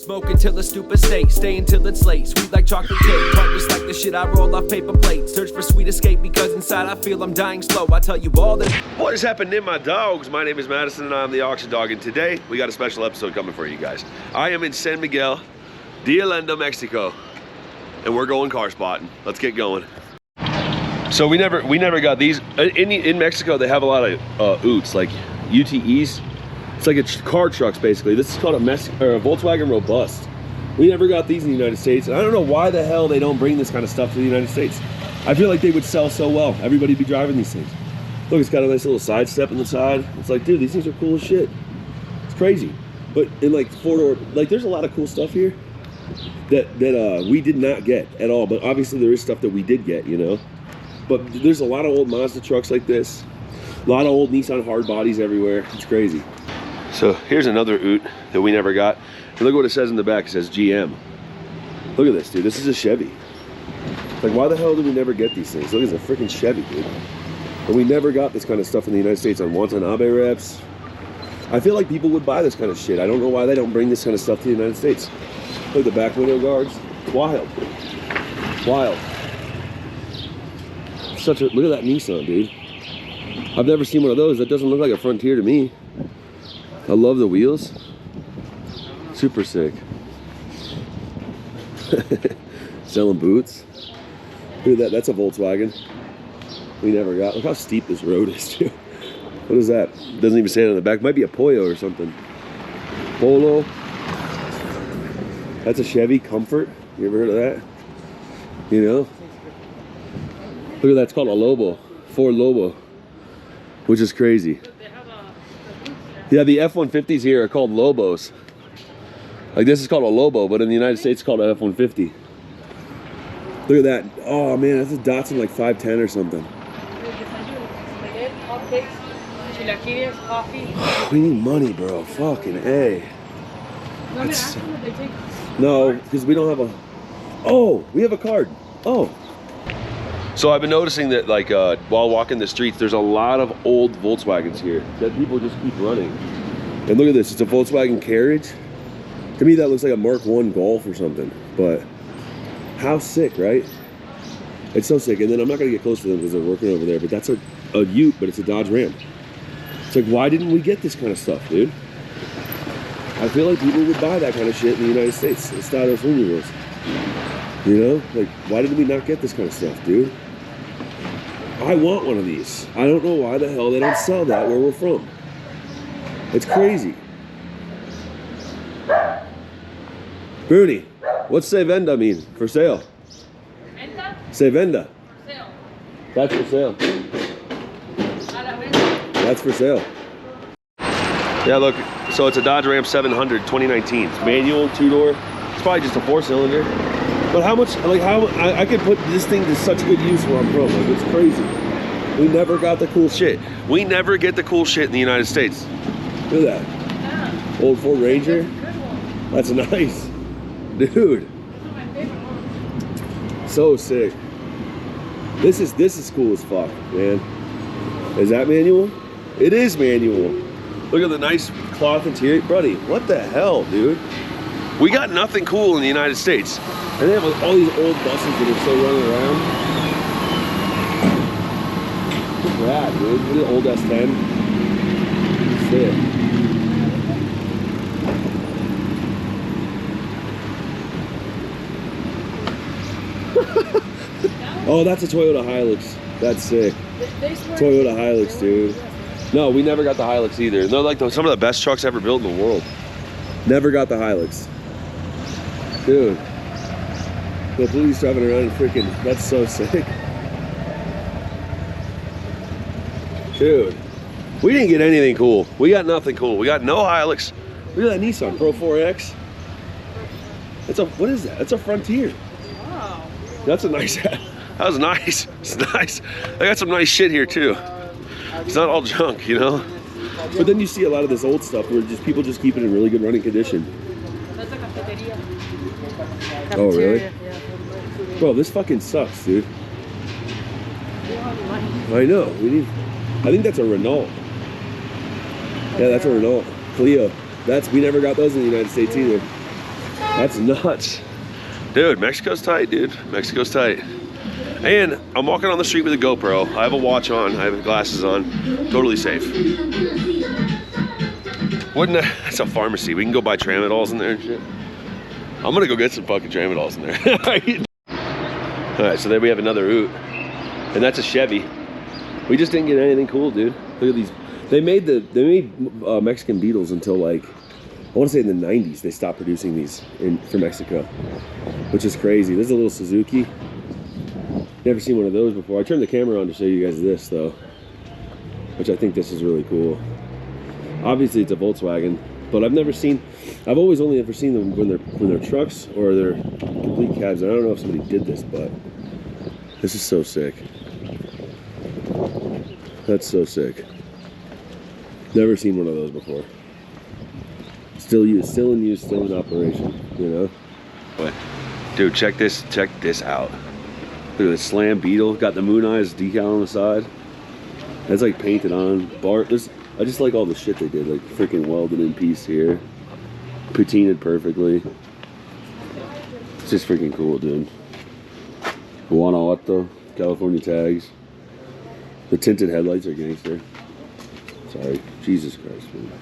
Smoke until a stupid state, stay until it's late. Sweet like chocolate cake, tart just like the shit I roll off paper plates. Search for sweet escape because inside I feel I'm dying slow. I tell you all that. What is happening, my dogs? My name is Madison and I'm the Auction Dog, and today we got a special episode coming for you guys. I am in San Miguel De Allende, Mexico, and we're going car spotting. Let's get going. So we never got these. In Mexico, they have a lot of UTs, like UTEs. It's like car trucks, basically. This is called a Volkswagen Robust. We never got these in the United States, and I don't know why the hell they don't bring this kind of stuff to the United States. I feel like they would sell so well. Everybody'd be driving these things. Look, it's got a nice little side step on the side. It's like, dude, these things are cool as shit. It's crazy. But in like four-door, like there's a lot of cool stuff here that we did not get at all. But obviously there is stuff that we did get, you know. But there's a lot of old Mazda trucks like this. A lot of old Nissan hard bodies everywhere. It's crazy. So here's another UT that we never got. And look what it says in the back. It says GM. Look at this, dude. This is a Chevy. Like, why the hell did we never get these things? Look, it's a freaking Chevy, dude. And we never got this kind of stuff in the United States on Watanabe reps. I feel like people would buy this kind of shit. I don't know why they don't bring this kind of stuff to the United States. Look at the back window guards. Wild. Wild. Look at that Nissan, dude. I've never seen one of those. That doesn't look like a Frontier to me. I love the wheels. Super sick. Selling boots. Look at that. That's a Volkswagen. We never got. Look how steep this road is, too. What is that? Doesn't even say it on the back. Might be a Pollo or something. Polo. That's a Chevy Comfort. You ever heard of that? You know? Look at that, it's called a Lobo, Ford Lobo, which is crazy. Yeah, the F-150s here are called Lobos. Like this is called a Lobo, but in the United States it's called an F-150. Look at that. Oh man, that's a Datsun like 510 or something. We need money, bro. Fucking A. No, because we don't have a... Oh, we have a card. Oh. So I've been noticing that, like, while walking the streets, there's a lot of old Volkswagens here that people just keep running. And look at this, it's a Volkswagen Carriage. To me, that looks like a Mark I Golf or something. But how sick, right? It's so sick. And then I'm not gonna get close to them because they're working over there, but that's a Ute, but it's a Dodge Ram. It's like, why didn't we get this kind of stuff, dude? I feel like people would buy that kind of shit in the United States. Estados Unidos. You know, like, why did we not get this kind of stuff, dude? I want one of these. I don't know why the hell they don't sell that where we're from. It's crazy. Bruni, what's se venda mean? For sale. Venda? Se venda. For sale. That's for sale. That's for sale. Yeah, look. So it's a Dodge Ram 700 2019. It's manual, two-door. It's probably just a four-cylinder. But how much, like I could put this thing to such good use where I'm from. Like, it's crazy. We never got the cool shit. We never get the cool shit in the United States. Look at that. Yeah. Old Ford Ranger. That's nice. Dude. So sick. This is cool as fuck, man. Is that manual? It is manual. Look at the nice cloth interior. Buddy, what the hell, dude? We got nothing cool in the United States. And they have like all these old buses that are still running around. Look at that, dude. Look at the old S10. Sick. Oh, that's a Toyota Hilux. That's sick. Toyota Hilux, dude. No, we never got the Hilux either. They're like some of the best trucks ever built in the world. Never got the Hilux. Dude. The police driving around and freaking, that's so sick. Dude, we didn't get anything cool. We got nothing cool. We got no Hilux. Look at that Nissan Pro 4X. That's a, what is that? That's a Frontier. Wow. That's a nice, that was nice. It's nice. I got some nice shit here too. It's not all junk, you know? But then you see a lot of this old stuff where just people just keep it in really good running condition. That's a cafeteria. Oh, really? Yeah. Bro, this fucking sucks, dude. I know. I think that's a Renault. Yeah, that's a Renault. Clio. We never got those in the United States either. That's nuts. Dude, Mexico's tight, dude. Mexico's tight. And I'm walking on the street with a GoPro. I have a watch on, I have glasses on. Totally safe. Wouldn't that, that's a pharmacy. We can go buy Tramadols in there and shit. I'm gonna go get some fucking Tramadols in there. Alright, so there we have another Ute. And that's a Chevy. We just didn't get anything cool, dude. Look at these. They made Mexican Beetles until like, I want to say in the 90s, they stopped producing these for Mexico, which is crazy. There's a little Suzuki. Never seen one of those before. I turned the camera on to show you guys this though, which I think this is really cool. Obviously it's a Volkswagen, but I've always only ever seen them when they're trucks or they're complete cabs. I don't know if somebody did this, but this is so sick. That's so sick. Never seen one of those before. Still in use, still in operation, you know? But, dude, check this out. Look at this Slam Beetle, got the Moon Eyes decal on the side. That's like painted on. I just like all the shit they did, like freaking welded in piece here. Patinaed perfectly. It's just freaking cool, dude. Guanajuato, California tags. The tinted headlights are gangster. Sorry, Jesus Christ, man.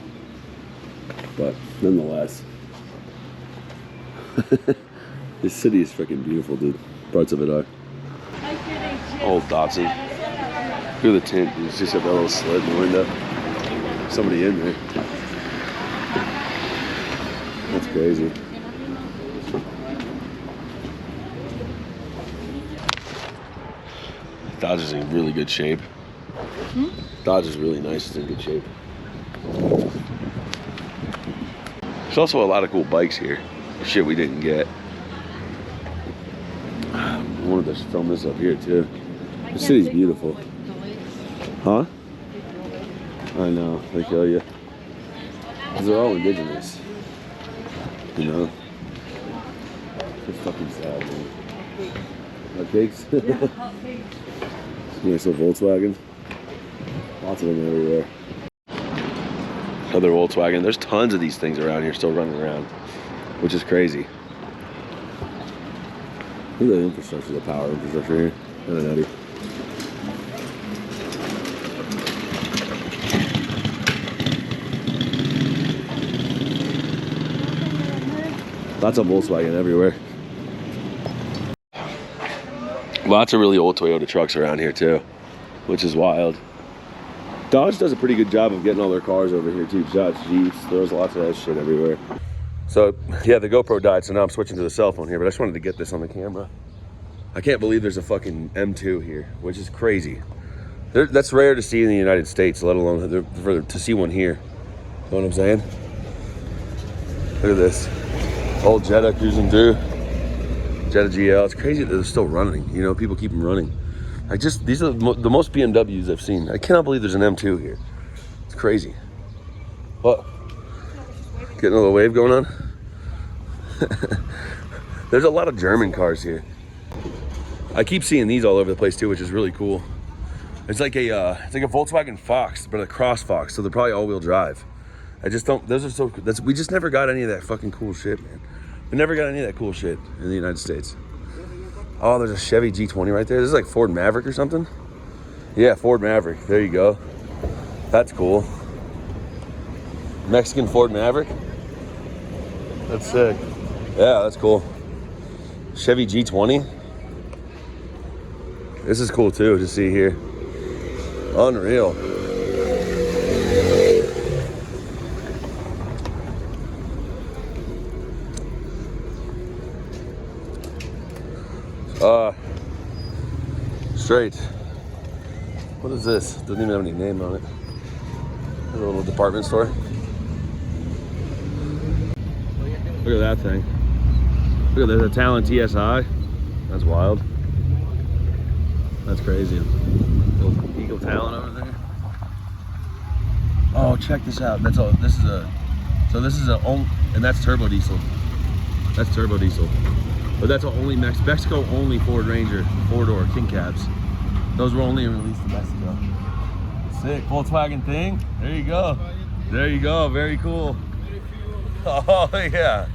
But nonetheless, this city is freaking beautiful, dude. Parts of it are. Old Datsun. Look at the tint. You just have that little slit in the window. Somebody in there. That's crazy. Dodge is in really good shape. Dodge is really nice. It's in good shape. There's also a lot of cool bikes here. Shit we didn't get. I wanted to film this up here too. The city's beautiful. Huh? I know, they kill you. Because they're all indigenous. You know? It's fucking sad, man. Hotcakes? Nice little Volkswagen. Lots of them everywhere. Another Volkswagen. There's tons of these things around here still running around, which is crazy. Look at the infrastructure, the power infrastructure here. Kind of nutty. Lots of Volkswagen everywhere. Lots of really old Toyota trucks around here too, which is wild. Dodge does a pretty good job of getting all their cars over here too. Dodge, Jeeps, there's lots of that shit everywhere. So yeah, the GoPro died, so now I'm switching to the cell phone here, but I just wanted to get this on the camera. I can't believe there's a fucking M2 here, which is crazy. That's rare to see in the United States, let alone to see one here. You know what I'm saying? Look at this. Old Jetta cruising through. Jetta GL. It's crazy that they're still running. You know, people keep them running. These are the most BMWs I've seen. I cannot believe there's an M2 here. It's crazy. What? Getting a little wave going on? There's a lot of German cars here. I keep seeing these all over the place too, which is really cool. It's like a Volkswagen Fox, but a cross Fox, so they're probably all-wheel drive. I just don't, those are so, we just never got any of that fucking cool shit, man. We never got any of that cool shit in the United States. Oh, there's a Chevy G20 right there. This is like Ford Maverick or something. Yeah, Ford Maverick. There you go. That's cool. Mexican Ford Maverick. That's sick. Yeah, that's cool. Chevy G20. This is cool too to see here. Unreal. Straight. What is this? Doesn't even have any name on it. There's a little department store. Look at that thing. Look at this, a Talon TSI. That's wild. That's crazy. Little Eagle Talon over there. Oh, check this out. That's all. This is and that's turbo diesel. That's turbo diesel. But that's only Mexico only Ford Ranger 4-door king cabs. Those were only released in Mexico. Sick Volkswagen thing. There you go. There you go. Very cool. Oh yeah.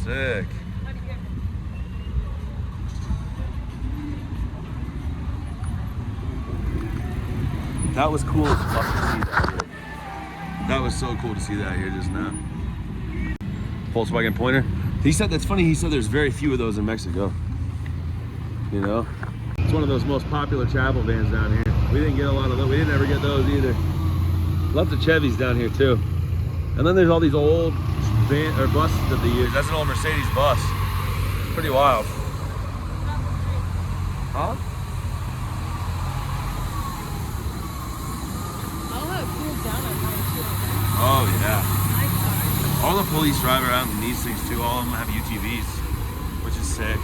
Sick. That was cool as fuck to see that here. That was so cool to see that here just now. Volkswagen Pointer. He said, that's funny, he said there's very few of those in Mexico. You know? It's one of those most popular travel vans down here. We didn't get a lot of those. We didn't ever get those either. Lots of Chevys down here too. And then there's all these old van or buses that they use. That's an old Mercedes bus. Pretty wild. Huh? Oh yeah. All the police drive around in these things too. All of them have UTVs, which is sick.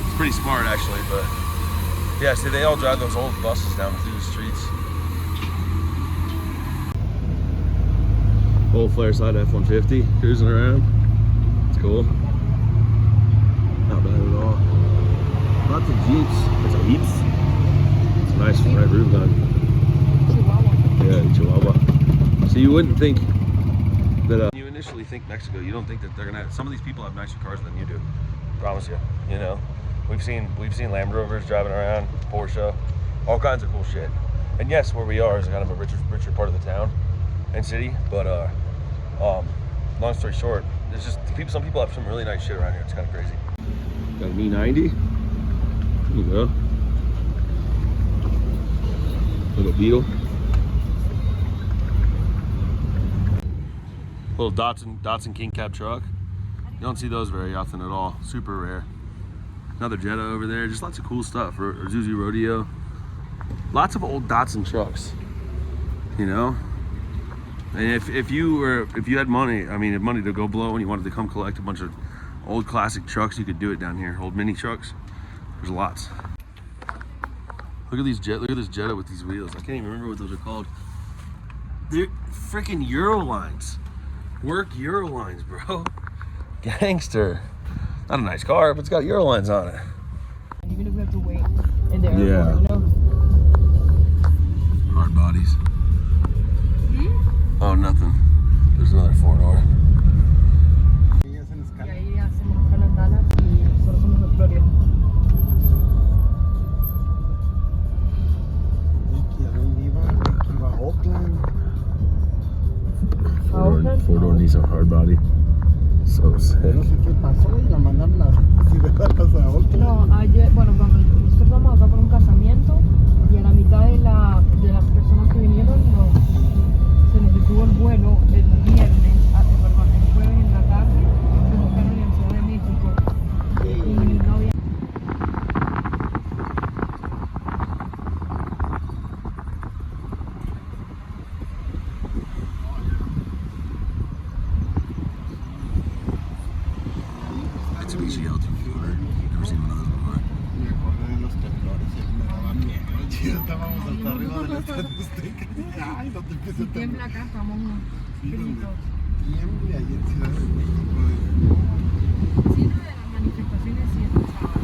It's pretty smart actually, but yeah, see they all drive those old buses down through the streets. Old flare side F-150 cruising around. It's cool. Not bad at all. Lots of Jeeps. It's a Jeeps. It's a nice red roof gun. Yeah, Chihuahua. So you wouldn't think that you initially think Mexico, you don't think that they're gonna have, some of these people have nicer cars than you do. Promise you. You know, we've seen Land Rovers driving around, Porsche, all kinds of cool shit. And yes, where we are is kind of a richer part of the town and city, but long story short, there's just some people have some really nice shit around here. It's kind of crazy. Got an E90. There you go. Little Beetle. Little Datsun King Cab truck. You don't see those very often at all. Super rare. Another Jetta over there. Just lots of cool stuff. Zuzu Rodeo. Lots of old Datsun trucks. You know. And if you had money, I mean, money to go blow and you wanted to come collect a bunch of old classic trucks, you could do it down here. Old mini trucks. There's lots. Look at this Jetta with these wheels. I can't even remember what those are called. They're freaking Eurolines. Work Eurolines, bro. Gangster. Not a nice car, but it's got Eurolines on it. Even if we have to wait in the airport, Yeah. you know? Hard bodies. Oh, nothing. There's another 4-door. Y ahí hacemos calandalas y solo somos los Florida. Four-door Nissan hard body. So sick. No sé qué pasó y la mandaron a dejarlas a otro. No, ayer, bueno, cuando nosotros vamos acá por un casamiento y a la mitad de las personas que vinieron se les detuvo el vuelo el viernes, perdón, el jueves en la tarde, se buscaron en Ciudad de México y no había. Mitsubishi L200. Never seen one of those before. Me acordé de los temblores y me daba miedo. Chido, estábamos hasta arriba del estadio Azteca. Ay, no te empieces a Si tiembla acá, estamos gritos. Tiemble ahí en Ciudad de México. Sí, lo de las manifestaciones sí es el sábado.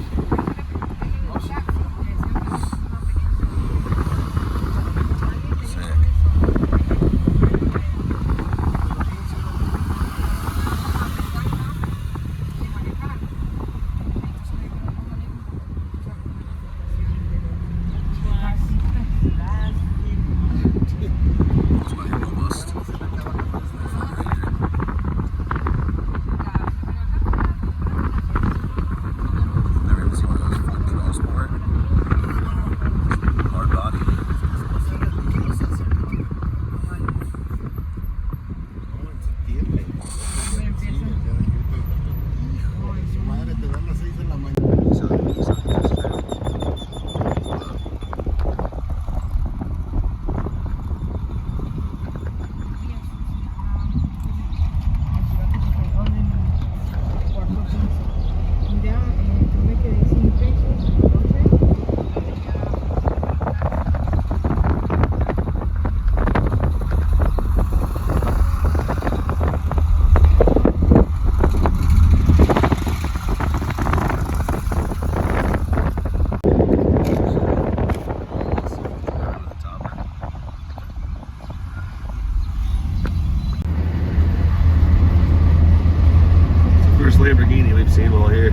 keep seeing them all here.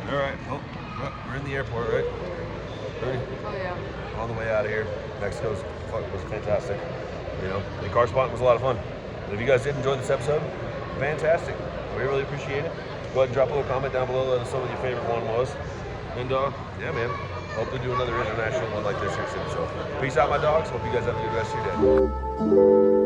All right, oh, we're in the airport, right? Ready? Oh yeah. On the way out of here. Mexico's was fantastic. You know, the car spotting was a lot of fun. And if you guys did enjoy this episode, fantastic. We really appreciate it. Go ahead and drop a little comment down below. Let us know what your favorite one was. And yeah, man. Hope to do another international one like this here soon. So peace out, my dogs. Hope you guys have a good rest of your day.